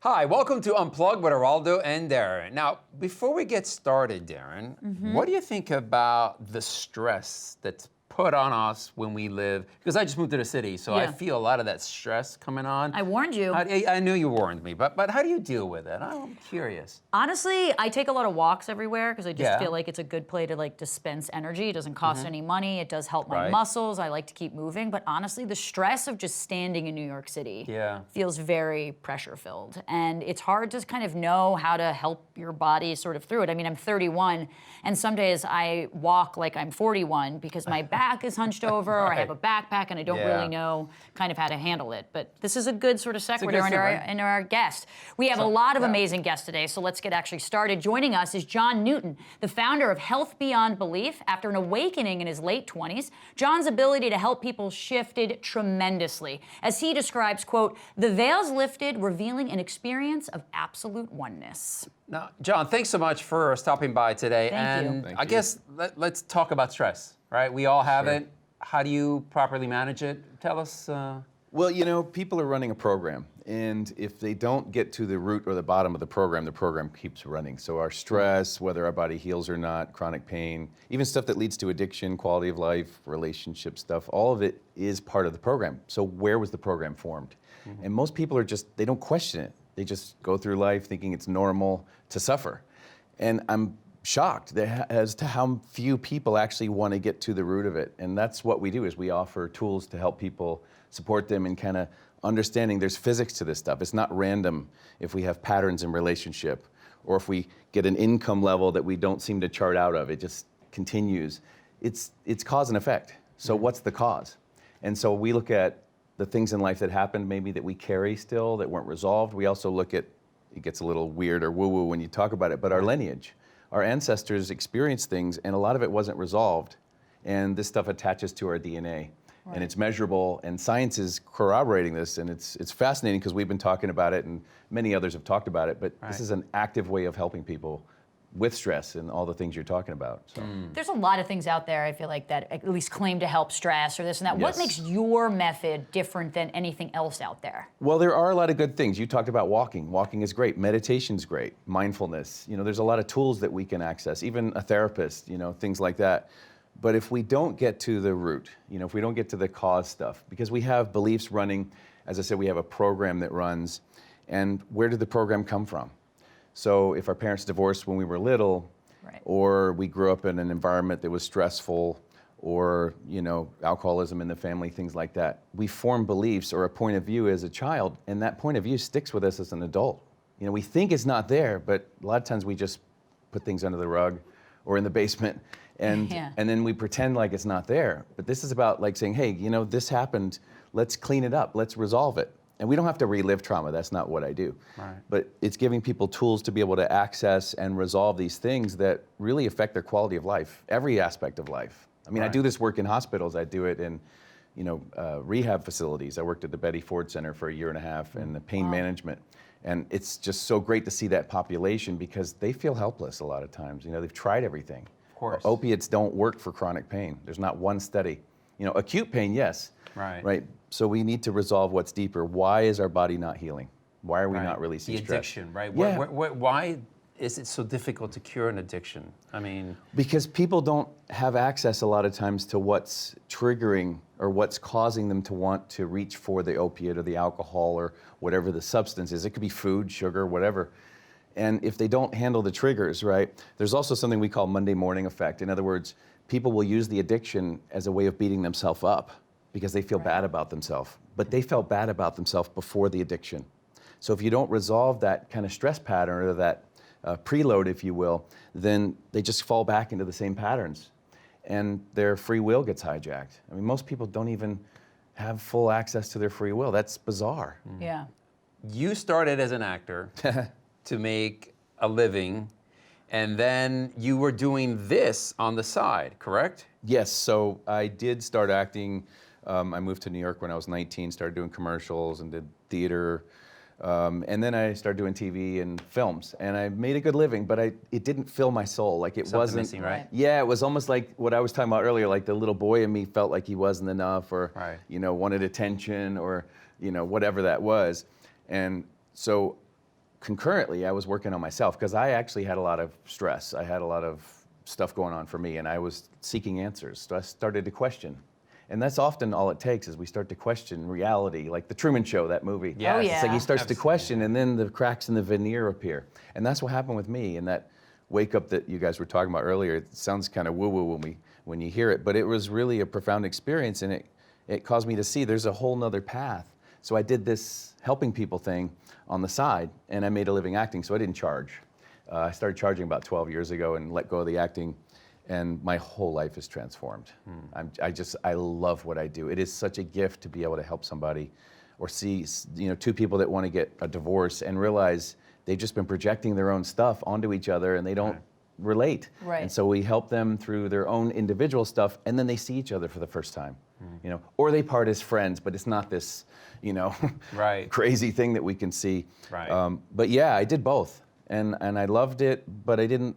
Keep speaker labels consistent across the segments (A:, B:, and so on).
A: Hi, welcome to Unplugged with Eraldo and Daryn. Now, before we get started, Daryn, what do you think about the stress that's put on us when we live? Because I just moved to the city, so I feel a lot of that stress coming on.
B: I warned you.
A: I knew you warned me, but how do you deal with it? I'm curious.
B: Honestly, I take a lot of walks everywhere because I just feel like it's a good play to dispense energy. It doesn't cost any money. It does help my muscles. I like to keep moving. But honestly, the stress of just standing in New York City feels very pressure filled. And it's hard to kind of know how to help your body sort of through it. I mean, I'm 31, and some days I walk like I'm 41 because my back is hunched over or I have a backpack and I don't really know kind of how to handle it. But this is a good sort of sequitur into our guest. We have a lot of amazing guests today, so let's get actually started. Joining us is John Newton, the founder of Health Beyond Belief. After an awakening in his late 20s, John's ability to help people shifted tremendously. As he describes, quote, "The veil's lifted, revealing an experience of absolute oneness."
A: Now, John, thanks so much for stopping by today.
B: Thank you.
A: I guess let's talk about stress, right? We all have it. How do you properly manage it? Tell us.
C: Well, you know, people are running a program, and if they don't get to the root or the bottom of the program keeps running. So our stress, whether our body heals or not, chronic pain, even stuff that leads to addiction, quality of life, relationship stuff, all of it is part of the program. So where was the program formed? And most people they don't question it. They just go through life thinking it's normal to suffer. And I'm shocked as to how few people actually want to get to the root of it. And that's what we do, is we offer tools to help people, support them in kind of understanding there's physics to this stuff. It's not random if we have patterns in relationship or if we get an income level that we don't seem to chart out of. It just continues. It's cause and effect. So what's the cause? And so we look at the things in life that happened maybe that we carry still that weren't resolved. We also look at, it gets a little weird or woo-woo when you talk about it, but our lineage. Our ancestors experienced things and a lot of it wasn't resolved. And this stuff attaches to our DNA. And it's measurable, and science is corroborating this, and it's fascinating because we've been talking about it and many others have talked about it, but this is an active way of helping people with stress and all the things you're talking about. So.
B: There's a lot of things out there, I feel like, that at least claim to help stress or this and that. What makes your method different than anything else out there?
C: Well, there are a lot of good things. You talked about walking. Walking is great. Meditation's great. Mindfulness. You know, there's a lot of tools that we can access, even a therapist, you know, things like that. But if we don't get to the root, you know, if we don't get to the cause stuff, because we have beliefs running, as I said, we have a program that runs, and where did the program come from? So if our parents divorced when we were little, or we grew up in an environment that was stressful, or, you know, alcoholism in the family, things like that, we form beliefs or a point of view as a child, and that point of view sticks with us as an adult. You know, we think it's not there, but a lot of times we just put things under the rug or in the basement, and then we pretend like it's not there. But this is about like saying, hey, you know, this happened, let's clean it up, let's resolve it. And we don't have to relive trauma, that's not what I do. But it's giving people tools to be able to access and resolve these things that really affect their quality of life, every aspect of life. I mean, I do this work in hospitals, I do it in, you know, rehab facilities. I worked at the Betty Ford Center for 1.5 years in the pain management. And it's just so great to see that population because they feel helpless a lot of times. You know, they've tried everything. Of course. Opiates don't work for chronic pain. There's not one study. You know, acute pain, yes. Right. So we need to resolve what's deeper. Why is our body not healing? Why are we not releasing stress?
A: The addiction, right?
C: Yeah.
A: Why is it so difficult to cure an addiction? I mean...
C: Because people don't have access a lot of times to what's triggering or what's causing them to want to reach for the opiate or the alcohol or whatever the substance is. It could be food, sugar, whatever. And if they don't handle the triggers, right, there's also something we call Monday morning effect. In other words, people will use the addiction as a way of beating themselves up because they feel bad about themselves. But they felt bad about themselves before the addiction. So if you don't resolve that kind of stress pattern or that preload, if you will, then they just fall back into the same patterns and their free will gets hijacked. I mean, most people don't even have full access to their free will. That's bizarre.
B: Yeah.
A: You started as an actor to make a living, and then you were doing this on the side, correct?
C: Yes, so I did start acting. I moved to New York when I was 19, started doing commercials and did theater. And then I started doing TV and films, and I made a good living, but it didn't fill my soul. Like it wasn't
A: missing, right?
C: Yeah, it was almost like what I was talking about earlier. Like the little boy in me felt like he wasn't enough, or you know, wanted attention, or you know, whatever that was. And so concurrently, I was working on myself because I actually had a lot of stress. I had a lot of stuff going on for me, and I was seeking answers. So I started to question. And that's often all it takes is we start to question reality, like The Truman Show, that movie.
A: Yes.
B: Oh, yeah.
C: It's like he starts
A: Absolutely.
C: to question, and then the cracks in the veneer appear. And that's what happened with me. And that wake up that you guys were talking about earlier, it sounds kind of woo-woo when you hear it, but it was really a profound experience, and it caused me to see there's a whole nother path. So I did this helping people thing on the side, and I made a living acting, so I didn't charge. I started charging about 12 years ago and let go of the acting, and my whole life is transformed. I love what I do. It is such a gift to be able to help somebody, or see, two people that want to get a divorce and realize they've just been projecting their own stuff onto each other, and they don't relate.
B: Right.
C: And so we help them through their own individual stuff, and then they see each other for the first time. Or they part as friends, but it's not this,
A: Right.
C: crazy thing that we can see.
A: Right.
C: But yeah, I did both, and I loved it, but I didn't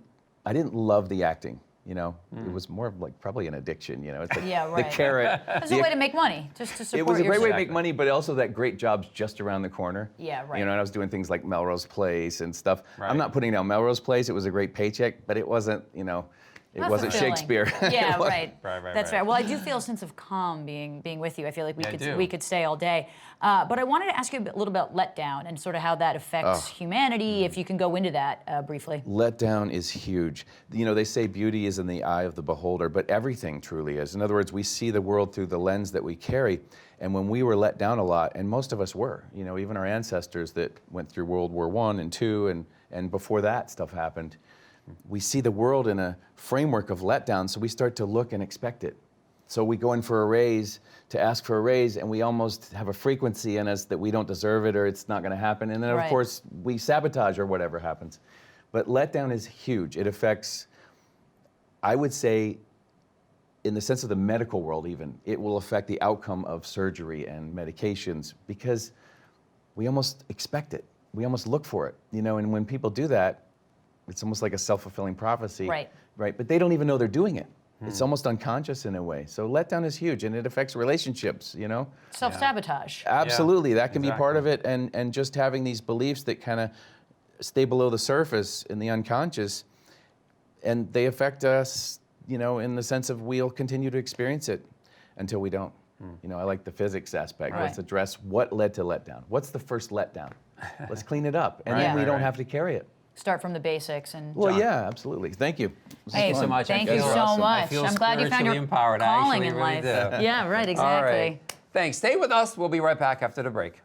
C: love the acting. It was more of like probably an addiction. It's like
B: Yeah, right.
C: the carrot.
B: It's a way to make money, just to support
C: It was a great way to
B: yourself.
C: make money, but also that great job's just around the corner.
B: Yeah, right.
C: And I was doing things like Melrose Place and stuff.
A: Right.
C: I'm not putting down Melrose Place. It was a great paycheck, but it wasn't, it
B: Not
C: wasn't
B: fulfilling.
C: Shakespeare.
B: Yeah,
C: It wasn't-
B: right.
A: Right.
B: That's fair. Well, I do feel a sense of calm being with you. I feel like
A: I do.
B: we could stay all day. But I wanted to ask you a little about Letdown and sort of how that affects humanity, if you can go into that briefly.
C: Letdown is huge. They say beauty is in the eye of the beholder, but everything truly is. In other words, we see the world through the lens that we carry. And when we were let down a lot, and most of us were, even our ancestors that went through World War I and II, and before that stuff happened, we see the world in a framework of letdown, so we start to look and expect it. So we go in for a raise to ask for a raise, and we almost have a frequency in us that we don't deserve it or it's not going to happen. And then, of
B: Right.
C: course, we sabotage or whatever happens. But letdown is huge. It affects, I would say, in the sense of the medical world even, it will affect the outcome of surgery and medications because we almost expect it. We almost look for it. And when people do that, it's almost like a self-fulfilling prophecy.
B: Right.
C: Right. But they don't even know they're doing it. It's almost unconscious in a way. So letdown is huge, and it affects relationships,
B: Self-sabotage.
C: Absolutely. That can be part of
A: exactly.
C: it. And just having these beliefs that kind of stay below the surface in the unconscious, and they affect us, in the sense of we'll continue to experience it until we don't. I like the physics aspect.
B: Right.
C: Let's address what led to letdown. What's the first letdown? Let's clean it up, and
A: Right,
C: then we
A: right,
C: don't
A: right.
C: have to carry it.
B: Start from the basics and.
C: Well,
A: John.
C: yeah, absolutely. Thank you. This
B: Hey,
C: is
A: so
C: fun.
A: much.
B: Thank
A: I
B: you
A: feel
B: so
A: awesome. I
B: much.
A: feel
B: I'm glad you found your
A: spiritually empowered. I
B: calling
A: actually
B: in
A: really
B: life.
A: do.
B: Yeah, right, exactly.
A: All right. Thanks. Stay with us. We'll be right back after the break.